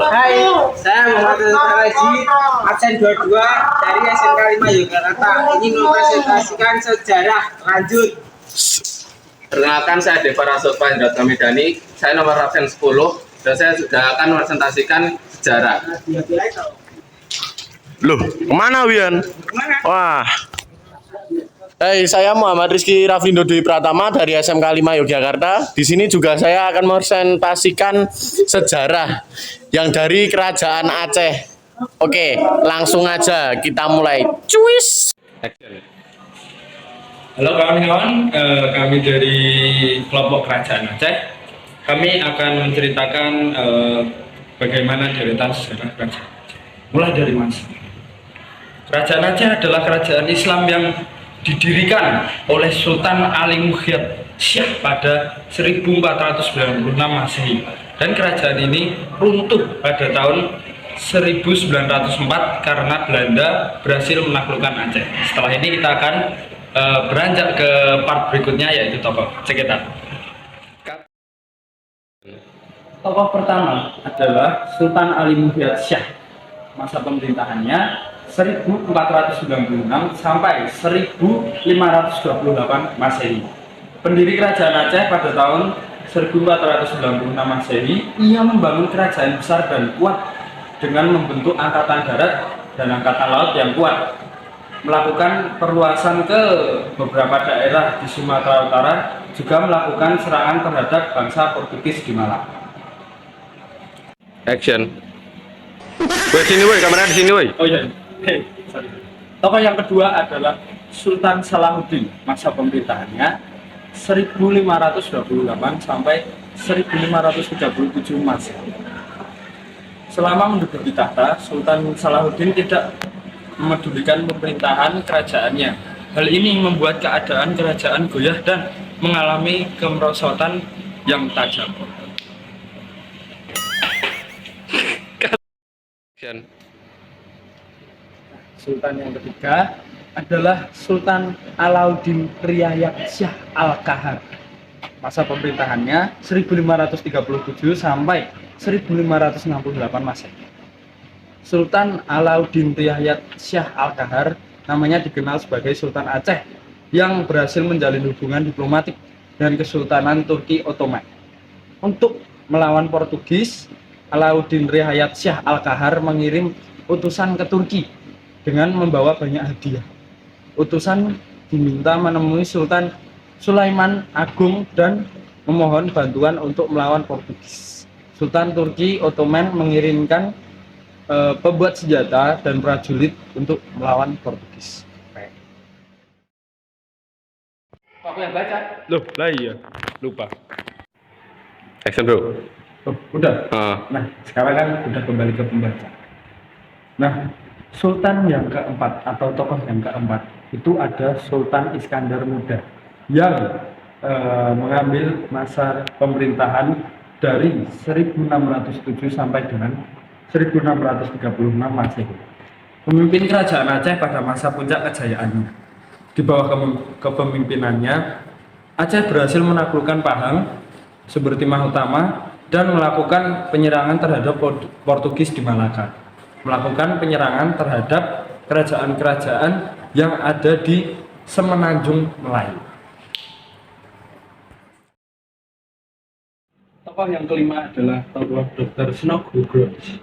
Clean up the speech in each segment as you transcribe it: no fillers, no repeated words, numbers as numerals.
Hai, saya Muhammad Al-Faraji, absen 22 dari SMK 5 Yogyakarta. Ingin mempresentasikan sejarah. Lanjut. Perkenalkan, saya Deva Rasotpa Hendra Tamidani. Saya nomor absen 10 dan saya sudah akan mempresentasikan sejarah. Loh, kemana Wian? Kemana? Wah. Hai, saya Muhammad Rizky Rafindo Dwi Pratama dari SMK 5 Yogyakarta. Di sini juga saya akan mempresentasikan sejarah yang dari Kerajaan Aceh. Oke, langsung aja kita mulai. Cuis. Halo kawan-kawan, kami dari kelompok Kerajaan Aceh. Kami akan menceritakan bagaimana deretan sejarah Kerajaan Aceh. Mulai dari masa. Kerajaan Aceh adalah kerajaan Islam yang didirikan oleh Sultan Ali Muhyid Syah pada 1496 Masehi. Dan kerajaan ini runtuh pada tahun 1904 karena Belanda berhasil menaklukkan Aceh. Setelah ini kita akan beranjak ke part berikutnya, yaitu tokoh sekitar. Tokoh pertama adalah Sultan Ali Muhyid Syah. Masa pemerintahannya 1496 sampai 1528 Masehi. Pendiri kerajaan Aceh pada tahun 1496 Masehi, ia membangun kerajaan besar dan kuat dengan membentuk angkatan darat dan angkatan laut yang kuat, melakukan perluasan ke beberapa daerah di Sumatera Utara, juga melakukan serangan terhadap bangsa Portugis di Malang. Action. Woi, sini woi, kamera di sini woi. Oh iya. Sorry. Tokoh yang kedua adalah Sultan Salahuddin. Masa pemerintahannya 1528 sampai 1537 Masehi. Selama menduduki tahta, Sultan Salahuddin tidak memedulikan pemerintahan kerajaannya. Hal ini membuat keadaan kerajaan goyah dan mengalami kemerosotan yang tajam. Action. Sultan yang ketiga adalah Sultan Alauddin Riayat Syah Al-Kahar. Masa pemerintahannya 1537 sampai 1568 Masehi. Sultan Alauddin Riayat Syah Al-Kahar namanya dikenal sebagai Sultan Aceh yang berhasil menjalin hubungan diplomatik dengan Kesultanan Turki Ottoman. Untuk melawan Portugis, Alauddin Riayat Syah Al-Kahar mengirim utusan ke Turki dengan membawa banyak hadiah. Utusan diminta menemui Sultan Sulaiman Agung dan memohon bantuan untuk melawan Portugis. Sultan Turki Ottoman mengirimkan pembuat senjata dan prajurit untuk melawan Portugis. Aku yang baca. Loh, lah iya. Lupa. Action bro. Oh, udah. Nah, sekarang kan udah kembali ke pembaca. Nah, Sultan yang keempat atau tokoh yang keempat itu ada Sultan Iskandar Muda yang mengambil masa pemerintahan dari 1607 sampai dengan 1636 Masehi. Pemimpin kerajaan Aceh pada masa puncak kejayaannya. Di bawah kepemimpinannya, Aceh berhasil menaklukkan Pahang, sumber timah utama, dan melakukan penyerangan terhadap Portugis di Malaka. Melakukan penyerangan terhadap kerajaan-kerajaan yang ada di Semenanjung Melayu. Tokoh yang kelima adalah tokoh Dr. Snodgrass.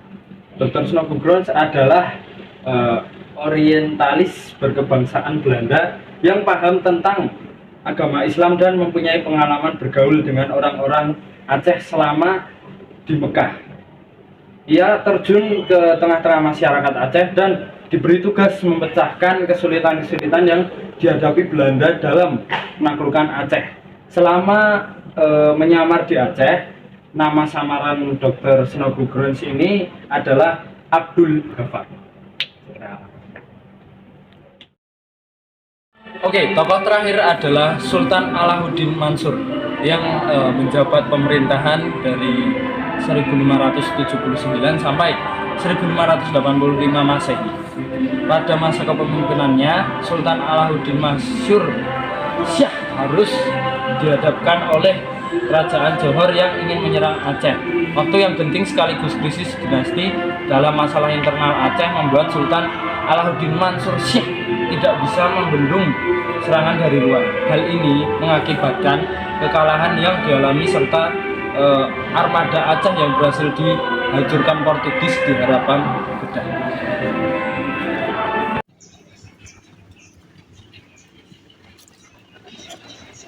Dr. Snodgrass adalah orientalis berkebangsaan Belanda yang paham tentang agama Islam dan mempunyai pengalaman bergaul dengan orang-orang Aceh selama di Mekah. Ia terjun ke tengah-tengah masyarakat Aceh dan diberi tugas memecahkan kesulitan-kesulitan yang dihadapi Belanda dalam menaklukkan Aceh. Selama menyamar di Aceh, nama samaran Dr. Snodgrass ini adalah Abdul Ghaffar. Oke, tokoh terakhir adalah Sultan Alauddin Mansur yang menjabat pemerintahan dari 1579 sampai 1585 Masehi. Pada masa kepemimpinannya, Sultan Alauddin Mansur Syah harus dihadapkan oleh kerajaan Johor yang ingin menyerang Aceh. Waktu yang genting sekaligus krisis dinasti dalam masalah internal Aceh membuat Sultan Alauddin Mansur Syekh tidak bisa membendung serangan dari luar. Hal ini mengakibatkan kekalahan yang dialami serta armada Aceh yang berhasil dihancurkan Portugis di hadapan Kedah.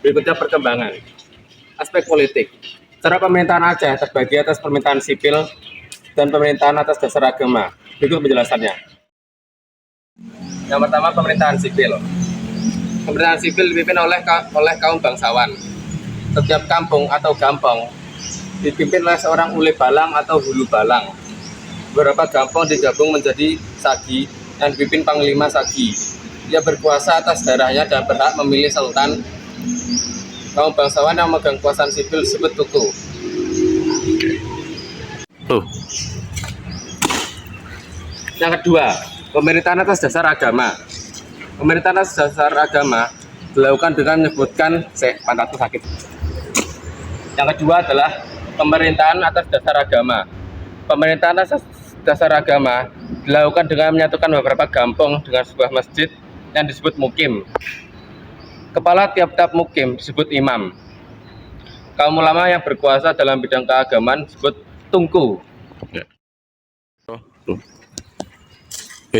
Berikutnya perkembangan aspek politik. Cara pemerintahan Aceh terbagi atas pemerintahan sipil dan pemerintahan atas dasar agama. Berikut penjelasannya. Yang pertama, pemerintahan sipil. Pemerintahan sipil dipimpin oleh kaum bangsawan. Setiap kampung atau gampong dipimpin oleh seorang ule balang atau hulu balang. Beberapa gampong digabung menjadi sagi yang dipimpin panglima sagi. Ia berkuasa atas daerahnya dan berhak memilih sultan. Kaum bangsawan yang memegang kekuasaan sipil disebut tuku. Yang kedua, pemerintahan atas dasar agama. Pemerintahan atas dasar agama dilakukan dengan menyebutkan pantatku sakit. Yang kedua adalah pemerintahan atas dasar agama. Pemerintahan atas dasar agama dilakukan dengan menyatukan beberapa kampung dengan sebuah masjid yang disebut mukim. Kepala tiap-tiap mukim disebut imam. Kaum ulama yang berkuasa dalam bidang keagamaan disebut tungku.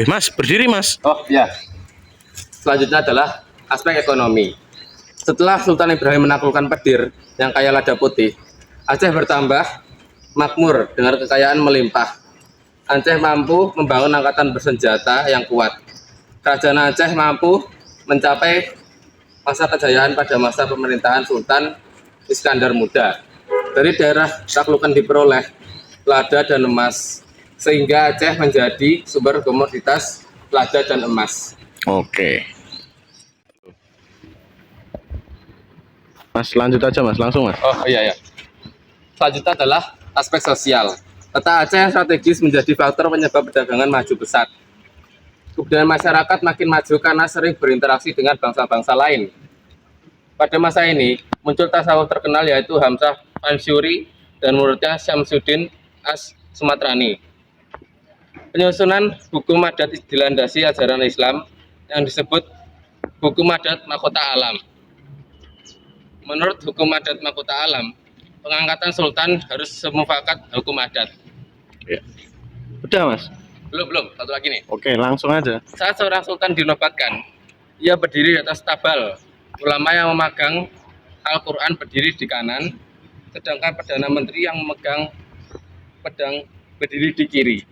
Mas, berdiri mas. Oh ya. Selanjutnya adalah aspek ekonomi. Setelah Sultan Ibrahim menaklukkan Pedir yang kaya lada putih, Aceh bertambah makmur dengan kekayaan melimpah. Aceh mampu membangun angkatan bersenjata yang kuat. Kerajaan Aceh mampu mencapai masa kejayaan pada masa pemerintahan Sultan Iskandar Muda. Dari daerah taklukan diperoleh lada dan emas, sehingga Aceh menjadi sumber komoditas lada dan emas. Oke. Mas, lanjut aja mas, langsung mas. Oh iya ya. Selanjutnya adalah aspek sosial. Peta Aceh strategis menjadi faktor penyebab perdagangan maju pesat. Kebudayaan masyarakat makin maju karena sering berinteraksi dengan bangsa-bangsa lain. Pada masa ini, muncul tasawuf terkenal yaitu Hamzah Ansyuri dan muridnya Syamsuddin As-Sumatrani. Penyusunan hukum adat dilandasi ajaran Islam yang disebut hukum adat mahkota alam. Menurut hukum adat mahkota alam, pengangkatan sultan harus semufakat hukum adat. Ya. Udah mas. Belum, satu lagi nih. Oke, langsung aja. Saat seorang sultan dinobatkan, ia berdiri di atas tabal. Ulama yang memegang Al-Quran berdiri di kanan, sedangkan Perdana Menteri yang memegang pedang berdiri di kiri.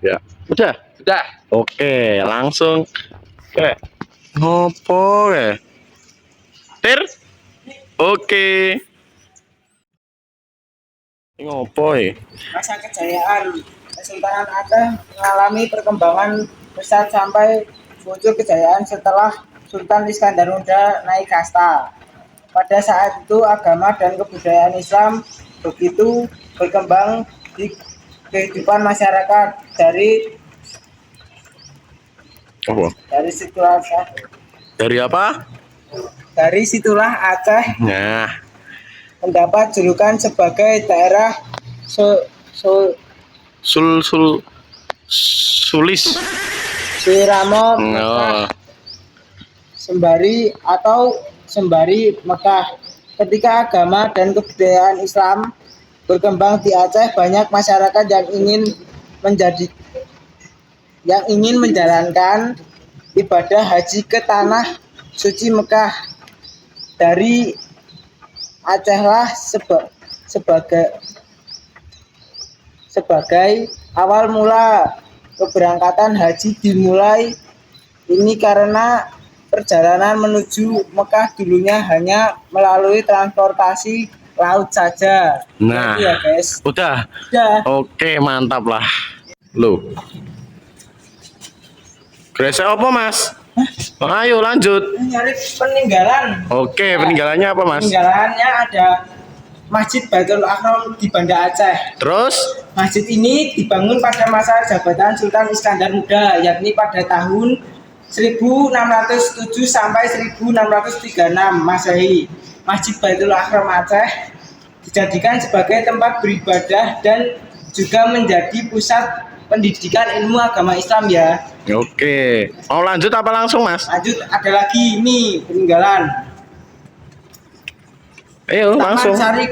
Ya. Udah. Sudah. Oke, langsung ke ngopo ya? Tir. Oke. Ngopo ya? Masa kejayaan Kesultanan Aceh mengalami perkembangan pesat sampai muncul kejayaan setelah Sultan Iskandar Muda naik kasta. Pada saat itu agama dan kebudayaan Islam begitu berkembang di kehidupan masyarakat. Dari situlah Aceh Nah, mendapat julukan sebagai daerah Sulis. Suiramo Oh. Sembari atau Sembari Mekah. Ketika agama dan kebudayaan Islam berkembang di Aceh, banyak masyarakat yang ingin menjalankan ibadah haji ke tanah suci Mekah. Dari Acehlah sebagai awal mula keberangkatan haji dimulai. Ini karena perjalanan menuju Mekah dulunya hanya melalui transportasi laut saja. Nah, ya guys. udah. Oke, mantap lah. Loh. Gresek apa mas? Ayo lanjut. Nyari peninggalan. Oke, peninggalannya apa mas? Peninggalannya ada Masjid Baitul Ahram di Banda Aceh. Terus? Masjid ini dibangun pada masa jabatan Sultan Iskandar Muda, yakni pada tahun 1607 sampai 1636 Masehi. Masjid Baitul Ahram Aceh dijadikan sebagai tempat beribadah dan juga menjadi pusat pendidikan ilmu agama Islam ya. Oke. Mau lanjut apa langsung, Mas? Lanjut, ada lagi ini peninggalan Ayo, Taman langsung. Sari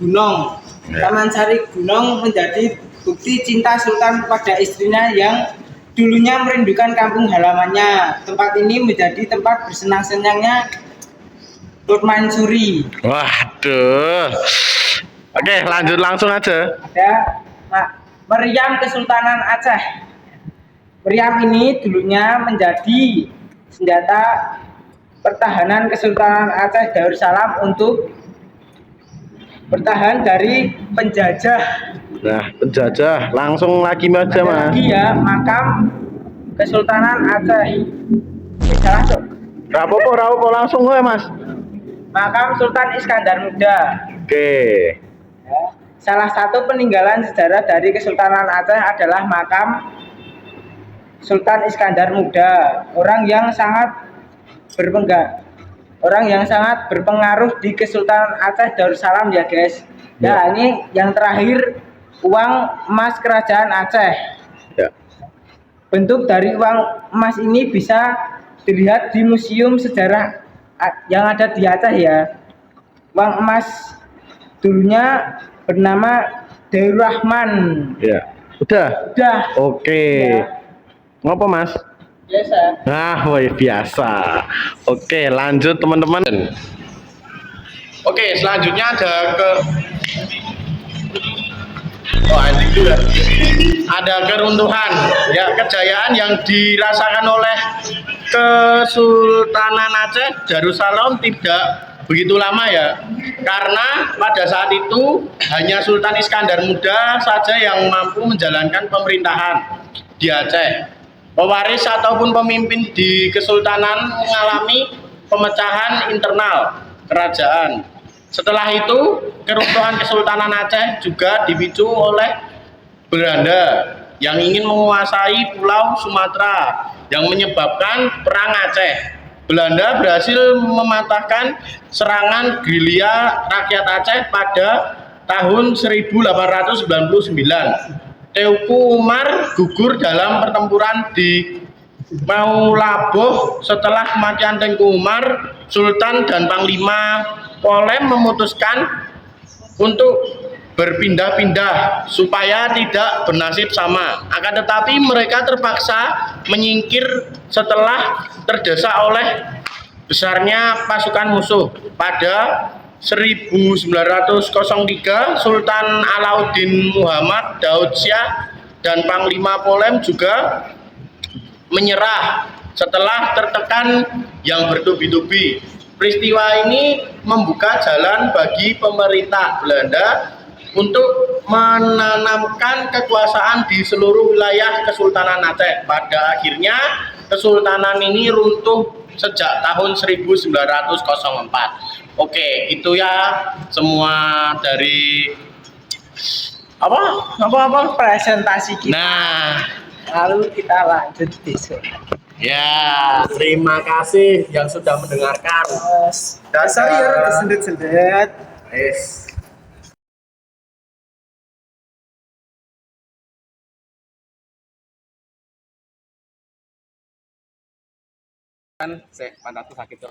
Gunung. Taman Sari Gunung menjadi bukti cinta Sultan pada istrinya yang dulunya merindukan kampung halamannya. Tempat ini menjadi tempat bersenang-senangnya permaisuri. Waduh. Oke, lanjut langsung aja. Ada meriam Kesultanan Aceh. Meriam ini dulunya menjadi senjata pertahanan Kesultanan Aceh Darussalam untuk bertahan dari penjajah. Nah, penjajah langsung lagi aja, Ada Mas. lagi ya makam Kesultanan Aceh. Salah tuh. Rapopo langsung gue, Mas. Makam Sultan Iskandar Muda. Oke. Ya. Salah satu peninggalan sejarah dari Kesultanan Aceh adalah makam Sultan Iskandar Muda, orang yang sangat berpengaruh di Kesultanan Aceh Darussalam ya guys. Ya, ini yang terakhir uang emas kerajaan Aceh. Ya. Bentuk dari uang emas ini bisa dilihat di museum sejarah yang ada di Aceh ya. Uang emas dulunya bernama Dairul Rahman. Ya. Udah. Udah. Oke. Ya. Ngopo, Mas? Biasa. Nah, woi biasa. Oke, lanjut teman-teman. Oke, selanjutnya ada anjing juga. Ada keruntuhan, ya kejayaan yang dirasakan oleh Kesultanan Aceh Darussalam tidak begitu lama ya, karena pada saat itu hanya Sultan Iskandar Muda saja yang mampu menjalankan pemerintahan di Aceh. Pewaris ataupun pemimpin di Kesultanan mengalami pemecahan internal kerajaan. Setelah itu, keruntuhan Kesultanan Aceh juga dipicu oleh Belanda yang ingin menguasai Pulau Sumatera yang menyebabkan Perang Aceh. Belanda berhasil mematahkan serangan gerilya rakyat Aceh pada tahun 1899. Teuku Umar gugur dalam pertempuran di Maulaboh. Setelah kematian Teuku Umar, Sultan dan Panglima Polem memutuskan untuk berpindah-pindah supaya tidak bernasib sama. Akan tetapi mereka terpaksa menyingkir setelah terdesak oleh besarnya pasukan musuh. Pada 1903 Sultan Alauddin Muhammad Daud Syah dan Panglima Polem juga menyerah setelah tertekan yang bertubi-tubi. Peristiwa ini membuka jalan bagi pemerintah Belanda untuk menanamkan kekuasaan di seluruh wilayah Kesultanan Aceh. Pada akhirnya Kesultanan ini runtuh sejak tahun 1904. Oke, itu ya semua dari apa Presentasi kita. Nah, Lalu kita lanjut besok. ya terima kasih yang sudah mendengarkan. Dasar ya kesendet-sendet. Yes. Kan saya pantatku sakit.